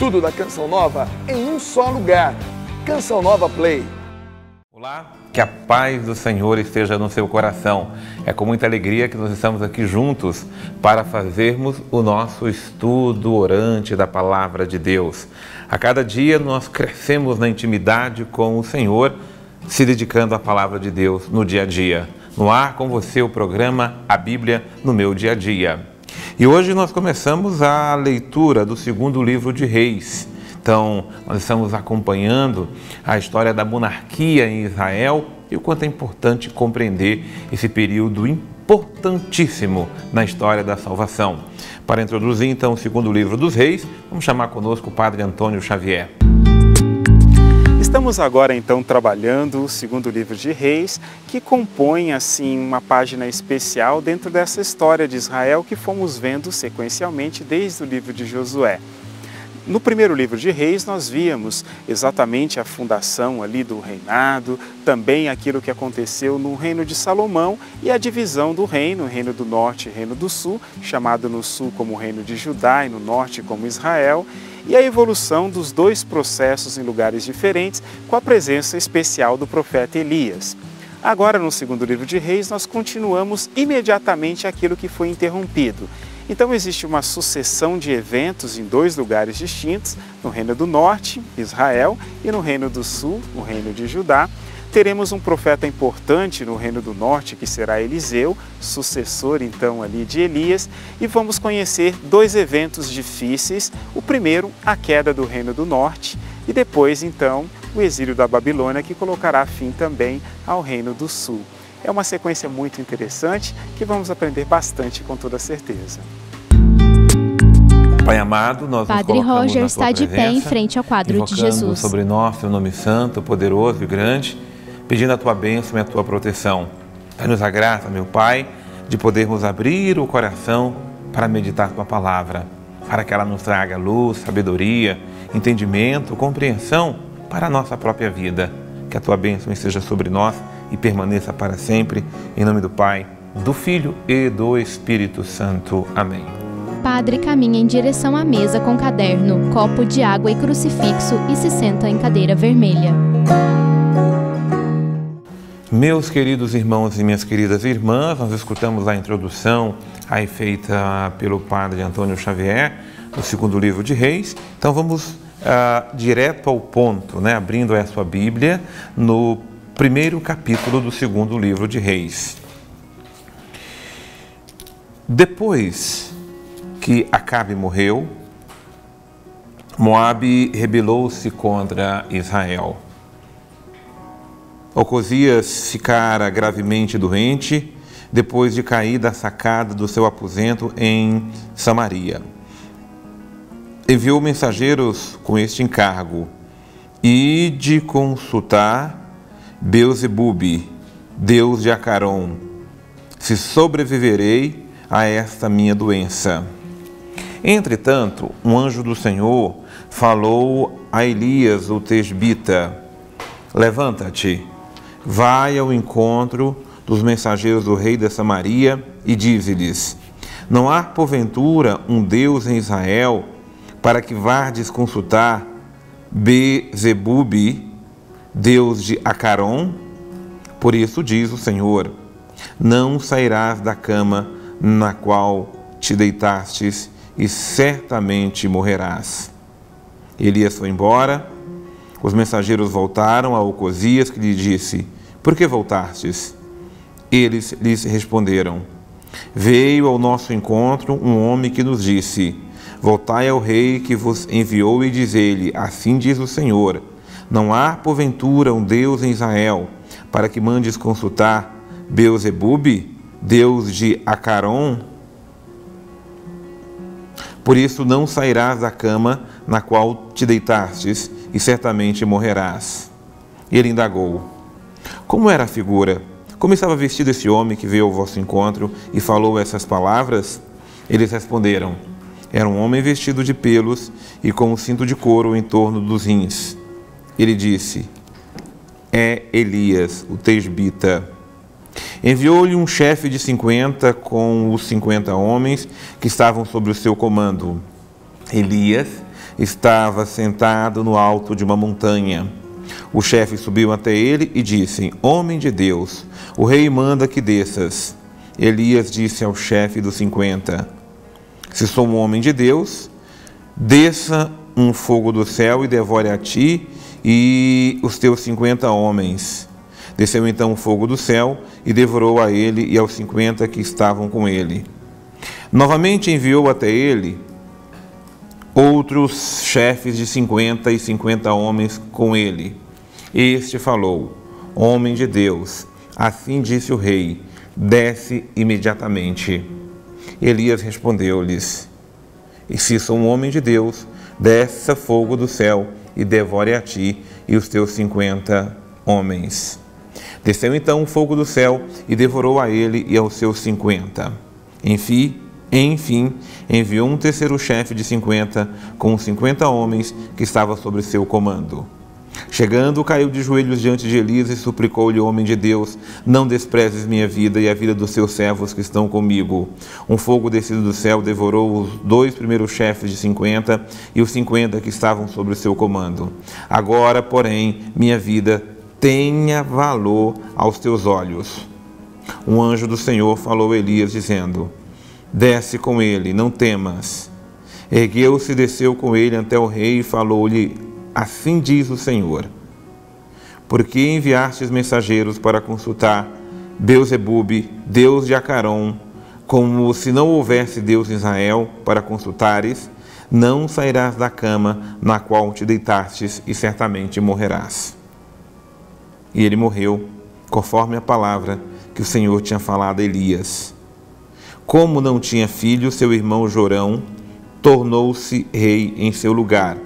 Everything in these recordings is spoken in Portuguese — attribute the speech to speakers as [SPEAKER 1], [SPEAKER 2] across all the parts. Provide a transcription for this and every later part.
[SPEAKER 1] tudo da Canção Nova em um só lugar. Canção Nova Play.
[SPEAKER 2] Olá, que a paz do Senhor esteja no seu coração. É com muita alegria que nós estamos aqui juntos para fazermos o nosso estudo orante da Palavra de Deus. A cada dia nós crescemos na intimidade com o Senhor, se dedicando à Palavra de Deus no dia a dia. No ar com você o programa A Bíblia no Meu Dia a Dia. E hoje nós começamos a leitura do segundo livro de Reis. Então, nós estamos acompanhando a história da monarquia em Israel e o quanto é importante compreender esse período importantíssimo na história da salvação. Para introduzir, então, o segundo livro dos Reis, vamos chamar conosco o Padre Antônio Xavier.
[SPEAKER 3] Estamos agora, então, trabalhando o segundo livro de Reis, que compõe, assim, uma página especial dentro dessa história de Israel que fomos vendo sequencialmente desde o livro de Josué. No primeiro livro de Reis, nós víamos exatamente a fundação ali do reinado, também aquilo que aconteceu no reino de Salomão e a divisão do reino, o reino do norte e o reino do sul, chamado no sul como o reino de Judá e no norte como Israel, e a evolução dos dois processos em lugares diferentes, com a presença especial do profeta Elias. Agora, no segundo livro de Reis, nós continuamos imediatamente aquilo que foi interrompido. Então existe uma sucessão de eventos em dois lugares distintos, no reino do norte, Israel, e no reino do sul, o reino de Judá. Teremos um profeta importante no reino do norte, que será Eliseu, sucessor então ali de Elias, e vamos conhecer dois eventos difíceis. O primeiro, a queda do reino do norte, e depois então o exílio da Babilônia, que colocará fim também ao reino do sul. É uma sequência muito interessante que vamos aprender bastante com toda certeza.
[SPEAKER 2] Pai amado, nós
[SPEAKER 4] Padre
[SPEAKER 2] nos colocamos
[SPEAKER 4] Roger
[SPEAKER 2] na
[SPEAKER 4] está
[SPEAKER 2] tua
[SPEAKER 4] de pé
[SPEAKER 2] presença,
[SPEAKER 4] em frente ao quadro de Jesus.
[SPEAKER 2] sobre nós teu nome santo, poderoso e grande, pedindo a tua bênção e a tua proteção. Dá-nos a graça, meu Pai, de podermos abrir o coração para meditar tua palavra, para que ela nos traga luz, sabedoria, entendimento, compreensão para a nossa própria vida. Que a tua bênção esteja sobre nós e permaneça para sempre, em nome do Pai, do Filho e do Espírito Santo. Amém.
[SPEAKER 4] Padre caminha em direção à mesa com caderno, copo de água e crucifixo e se senta em cadeira vermelha.
[SPEAKER 2] Meus queridos irmãos e minhas queridas irmãs, nós escutamos a introdução aí feita pelo Padre Antônio Xavier, no segundo livro de Reis. Então vamos direto ao ponto, né? Abrindo a sua Bíblia no primeiro capítulo do segundo livro de Reis. Depois que Acabe morreu, Moabe rebelou-se contra Israel. Ocosias ficara gravemente doente depois de cair da sacada do seu aposento em Samaria. Enviou mensageiros com este encargo: e de consultar Beelzebube, deus de Acaron, se sobreviverei a esta minha doença. Entretanto, um anjo do Senhor falou a Elias, o tesbita: levanta-te, vai ao encontro dos mensageiros do rei da Samaria e dize-lhes: não há porventura um Deus em Israel para que vardes consultar Beelzebube, deus de Acaron? Por isso diz o Senhor: não sairás da cama na qual te deitastes e certamente morrerás. Elias foi embora. Os mensageiros voltaram a Ocosias, que lhe disse: por que voltastes? Eles lhes responderam: veio ao nosso encontro um homem que nos disse: voltai ao rei que vos enviou e diz-lhe: assim diz o Senhor, não há porventura um Deus em Israel para que mandes consultar Beelzebube, deus de Acaron? Por isso não sairás da cama na qual te deitastes e certamente morrerás. Ele indagou: como era a figura? Como estava vestido esse homem que veio ao vosso encontro e falou essas palavras? Eles responderam: era um homem vestido de pelos e com um cinto de couro em torno dos rins. Ele disse: é Elias, o tesbita. Enviou-lhe um chefe de 50 com os 50 homens que estavam sob o seu comando. Elias estava sentado no alto de uma montanha. O chefe subiu até ele e disse: Homem de Deus, o rei manda que desças. Elias disse ao chefe dos 50: Se sou um homem de Deus, desça um fogo do céu e devore a ti e os teus 50 homens. Desceu então o fogo do céu e devorou a ele e aos 50 que estavam com ele. Novamente enviou até ele outros chefes de 50 e 50 homens com ele. Este falou: Homem de Deus, assim disse o rei, desce imediatamente. Elias respondeu-lhes: E se sou um homem de Deus, desça fogo do céu e devore a ti e os teus 50 homens. Desceu então o fogo do céu e devorou a ele e aos seus 50. Enfim, enviou um terceiro chefe de 50 com os 50 homens que estava sob seu comando. Chegando, caiu de joelhos diante de Elias e suplicou-lhe: Homem de Deus, não desprezes minha vida e a vida dos seus servos que estão comigo. Um fogo descido do céu devorou os 2 primeiros chefes de 50 e os 50 que estavam sob o seu comando. Agora, porém, minha vida tenha valor aos teus olhos. Um anjo do Senhor falou a Elias, dizendo: Desce com ele, não temas. Ergueu-se e desceu com ele até o rei e falou-lhe: Assim diz o Senhor: Por que enviastes mensageiros para consultar Beelzebube, deus de Acaron, como se não houvesse Deus em Israel, para consultares? Não sairás da cama na qual te deitastes e certamente morrerás. E ele morreu, conforme a palavra que o Senhor tinha falado a Elias. Como não tinha filho, seu irmão Jorão tornou-se rei em seu lugar.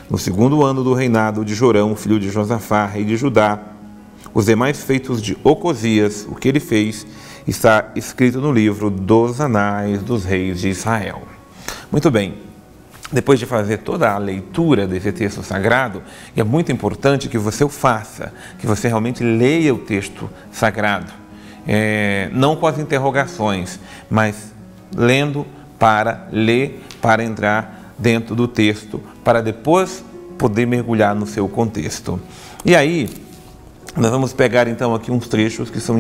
[SPEAKER 2] No 2º ano do reinado de Jorão, filho de Josafá, rei de Judá, os demais feitos de Ocosias, o que ele fez, está escrito no livro dos Anais dos Reis de Israel. Muito bem. Depois de fazer toda a leitura desse texto sagrado, é muito importante que você o faça, que você realmente leia o texto sagrado. Não com as interrogações, mas lendo para ler, para entrar dentro do texto, para depois poder mergulhar no seu contexto. E aí, nós vamos pegar então aqui uns trechos que são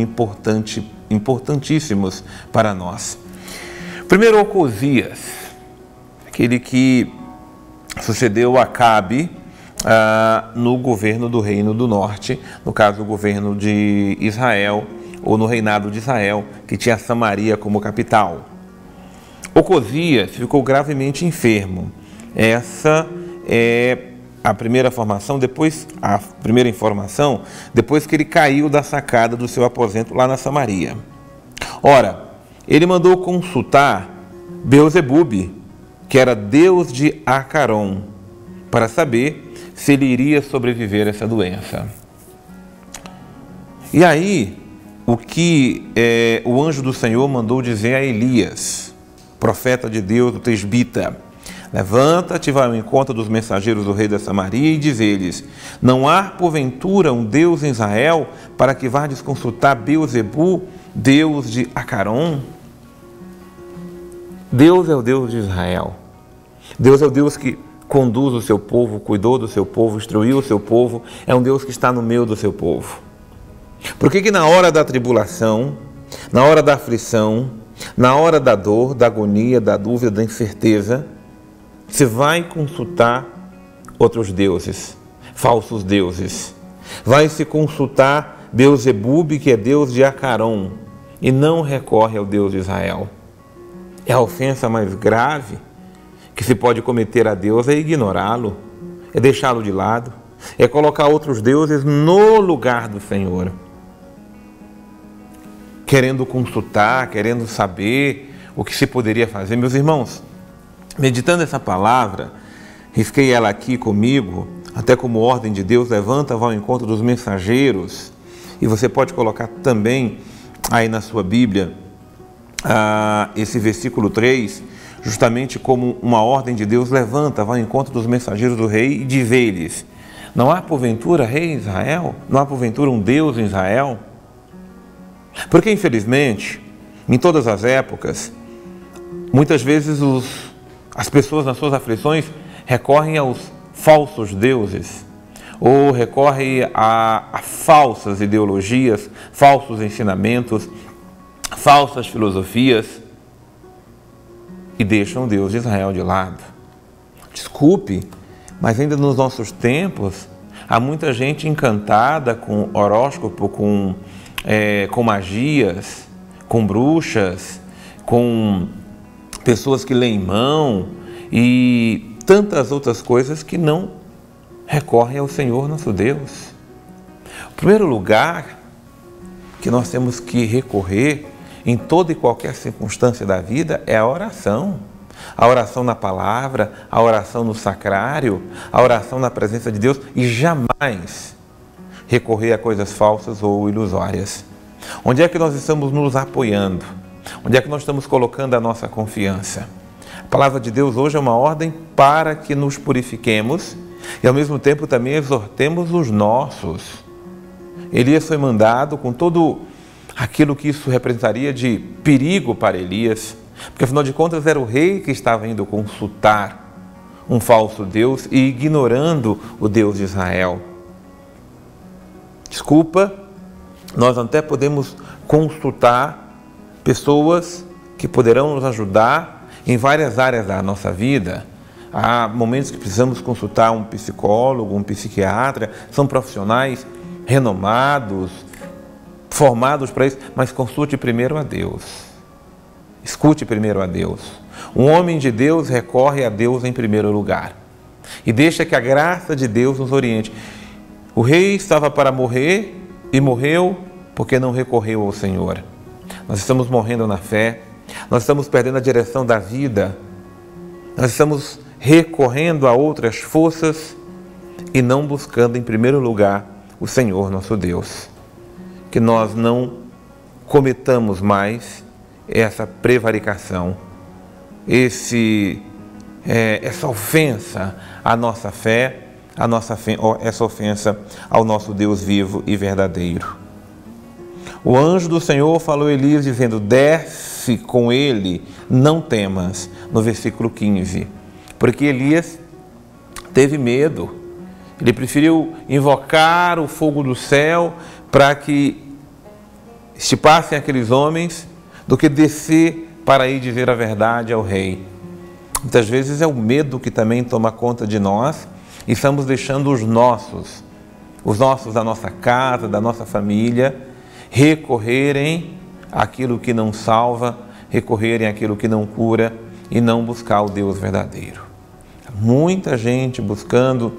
[SPEAKER 2] importantíssimos para nós. Primeiro, Ocosias, aquele que sucedeu a Acabe no governo do Reino do Norte, no caso, o governo de Israel, ou no reinado de Israel, que tinha Samaria como capital. Ocosias ficou gravemente enfermo. Essa é a primeira informação, depois que ele caiu da sacada do seu aposento lá na Samaria. Ora, ele mandou consultar Beelzebube, que era deus de Acaron, para saber se ele iria sobreviver a essa doença. E aí, o que o anjo do Senhor mandou dizer a Elias, profeta de Deus, o tesbita: Levanta-te, vai ao encontro dos mensageiros do rei da Samaria e diz-lhes: Não há porventura um Deus em Israel para que vardes consultar Beelzebu, deus de Acaron? Deus é o Deus de Israel. Deus é o Deus que conduz o seu povo, cuidou do seu povo, instruiu o seu povo. É um Deus que está no meio do seu povo. Por que na hora da tribulação, na hora da aflição, na hora da dor, da agonia, da dúvida, da incerteza, você vai consultar outros deuses, falsos deuses? Vai se consultar Beelzebube, que é deus de Acaron, e não recorre ao Deus de Israel. É a ofensa mais grave que se pode cometer a Deus, é ignorá-lo, é deixá-lo de lado, é colocar outros deuses no lugar do Senhor. Querendo consultar, querendo saber o que se poderia fazer. Meus irmãos, meditando essa palavra, risquei ela aqui comigo, até como ordem de Deus: levanta, vá ao encontro dos mensageiros. E você pode colocar também aí na sua Bíblia esse versículo 3, justamente como uma ordem de Deus: levanta, vá ao encontro dos mensageiros do rei e diz-lhes: não há porventura rei em Israel? Não há porventura um Deus em Israel? Porque, infelizmente, em todas as épocas, muitas vezes as pessoas nas suas aflições recorrem aos falsos deuses, ou recorrem a falsas ideologias, falsos ensinamentos, falsas filosofias, e deixam o Deus de Israel de lado. Desculpe, mas ainda nos nossos tempos, há muita gente encantada com horóscopo, com magias, com bruxas, com pessoas que leem mão e tantas outras coisas que não recorrem ao Senhor nosso Deus. O primeiro lugar que nós temos que recorrer em toda e qualquer circunstância da vida é a oração. A oração na palavra, a oração no sacrário, a oração na presença de Deus, e jamais recorrer a coisas falsas ou ilusórias. Onde é que nós estamos nos apoiando? Onde é que nós estamos colocando a nossa confiança? A palavra de Deus hoje é uma ordem para que nos purifiquemos e ao mesmo tempo também exortemos os nossos. Elias foi mandado com todo aquilo que isso representaria de perigo para Elias, porque afinal de contas era o rei que estava indo consultar um falso Deus e ignorando o Deus de Israel. Desculpa, nós até podemos consultar pessoas que poderão nos ajudar em várias áreas da nossa vida. Há momentos que precisamos consultar um psicólogo, um psiquiatra, são profissionais renomados, formados para isso, mas consulte primeiro a Deus. Escute primeiro a Deus. Um homem de Deus recorre a Deus em primeiro lugar e deixa que a graça de Deus nos oriente. O rei estava para morrer e morreu porque não recorreu ao Senhor. Nós estamos morrendo na fé, nós estamos perdendo a direção da vida, nós estamos recorrendo a outras forças e não buscando em primeiro lugar o Senhor nosso Deus. Que nós não cometamos mais essa prevaricação, essa ofensa à nossa fé, essa ofensa ao nosso Deus vivo e verdadeiro. O anjo do Senhor falou a Elias dizendo: desce com ele, não temas, no versículo 15, porque Elias teve medo, ele preferiu invocar o fogo do céu para que estipassem aqueles homens do que descer para ir dizer a verdade ao rei. Muitas vezes é o medo que também toma conta de nós e estamos deixando os nossos da nossa casa, da nossa família, recorrerem àquilo que não salva, recorrerem àquilo que não cura e não buscar o Deus verdadeiro. Muita gente buscando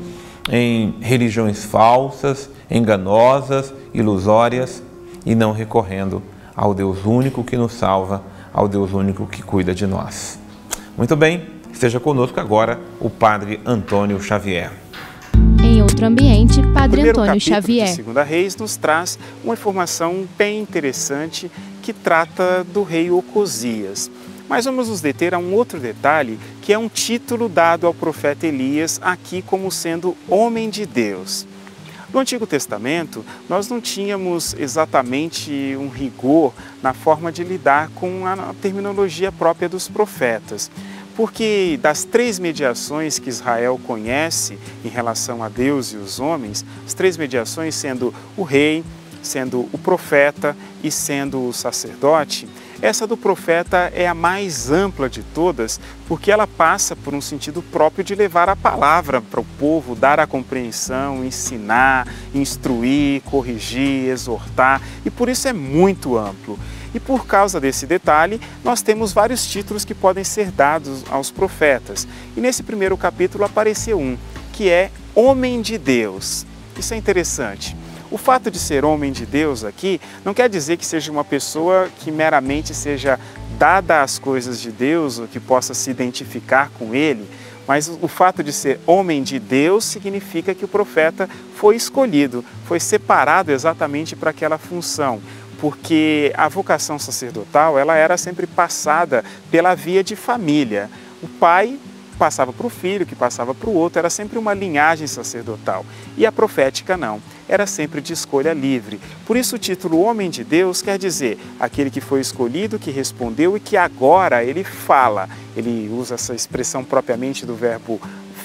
[SPEAKER 2] em religiões falsas, enganosas, ilusórias e não recorrendo ao Deus único que nos salva, ao Deus único que cuida de nós. Muito bem, esteja conosco agora o Padre Antônio Xavier.
[SPEAKER 4] Em outro ambiente, Padre Antônio Xavier.
[SPEAKER 3] O primeiro capítulo de 2 Reis nos traz uma informação bem interessante que trata do rei Ocosias. Mas vamos nos deter a um outro detalhe, que é um título dado ao profeta Elias aqui como sendo homem de Deus. No Antigo Testamento, nós não tínhamos exatamente um rigor na forma de lidar com a terminologia própria dos profetas, porque das 3 mediações que Israel conhece em relação a Deus e os homens, as 3 mediações sendo o rei, sendo o profeta e sendo o sacerdote, essa do profeta é a mais ampla de todas, porque ela passa por um sentido próprio de levar a palavra para o povo, dar a compreensão, ensinar, instruir, corrigir, exortar, e por isso é muito amplo. E por causa desse detalhe, nós temos vários títulos que podem ser dados aos profetas. E nesse primeiro capítulo apareceu um, que é Homem de Deus. Isso é interessante. O fato de ser homem de Deus aqui não quer dizer que seja uma pessoa que meramente seja dada às coisas de Deus ou que possa se identificar com ele, mas o fato de ser homem de Deus significa que o profeta foi escolhido, foi separado exatamente para aquela função, porque a vocação sacerdotal ela era sempre passada pela via de família. O pai passava para o filho, que passava para o outro, era sempre uma linhagem sacerdotal. E a profética não, era sempre de escolha livre. Por isso o título Homem de Deus quer dizer aquele que foi escolhido, que respondeu e que agora ele fala. Ele usa essa expressão propriamente do verbo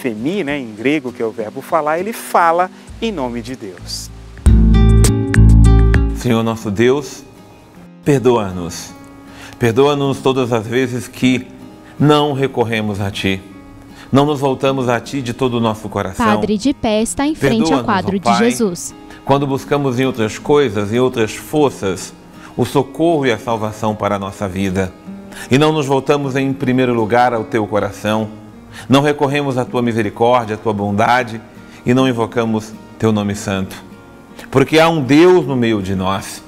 [SPEAKER 3] ephemi, né, em grego, que é o verbo falar, ele fala em nome de Deus.
[SPEAKER 2] Senhor nosso Deus, perdoa-nos. Perdoa-nos todas as vezes que não recorremos a Ti. Não nos voltamos a Ti de todo o nosso coração.
[SPEAKER 4] Padre de pé está em frente ao quadro de Jesus.
[SPEAKER 2] Quando buscamos em outras coisas, em outras forças, o socorro e a salvação para a nossa vida. E não nos voltamos em primeiro lugar ao Teu coração. Não recorremos à Tua misericórdia, à Tua bondade e não invocamos Teu nome santo. Porque há um Deus no meio de nós.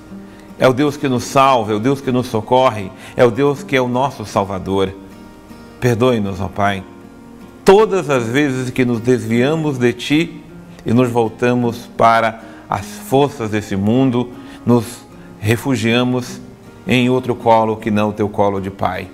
[SPEAKER 2] É o Deus que nos salva, é o Deus que nos socorre, é o Deus que é o nosso Salvador. Perdoe-nos, ó Pai, todas as vezes que nos desviamos de Ti e nos voltamos para as forças desse mundo, nos refugiamos em outro colo que não o Teu colo de Pai.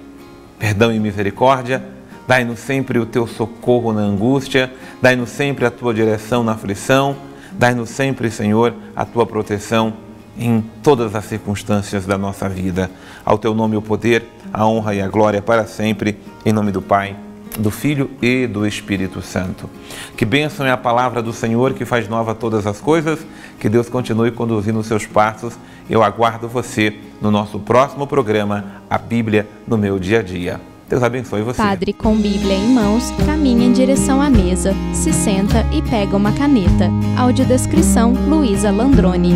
[SPEAKER 2] Perdão e misericórdia, dai-nos sempre o Teu socorro na angústia, dai-nos sempre a Tua direção na aflição, dai-nos sempre, Senhor, a Tua proteção em todas as circunstâncias da nossa vida. Ao Teu nome o poder, a honra e a glória para sempre, em nome do Pai, do Filho e do Espírito Santo. Que bênção é a palavra do Senhor que faz nova todas as coisas. Que Deus continue conduzindo os seus passos. Eu aguardo você no nosso próximo programa, A Bíblia no Meu Dia a Dia. Deus abençoe você.
[SPEAKER 4] Padre com Bíblia em mãos, caminha em direção à mesa, se senta e pega uma caneta. Audiodescrição, Luísa Landroni.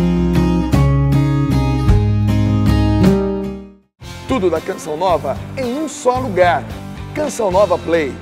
[SPEAKER 1] Tudo da Canção Nova em um só lugar. Canção Nova Play.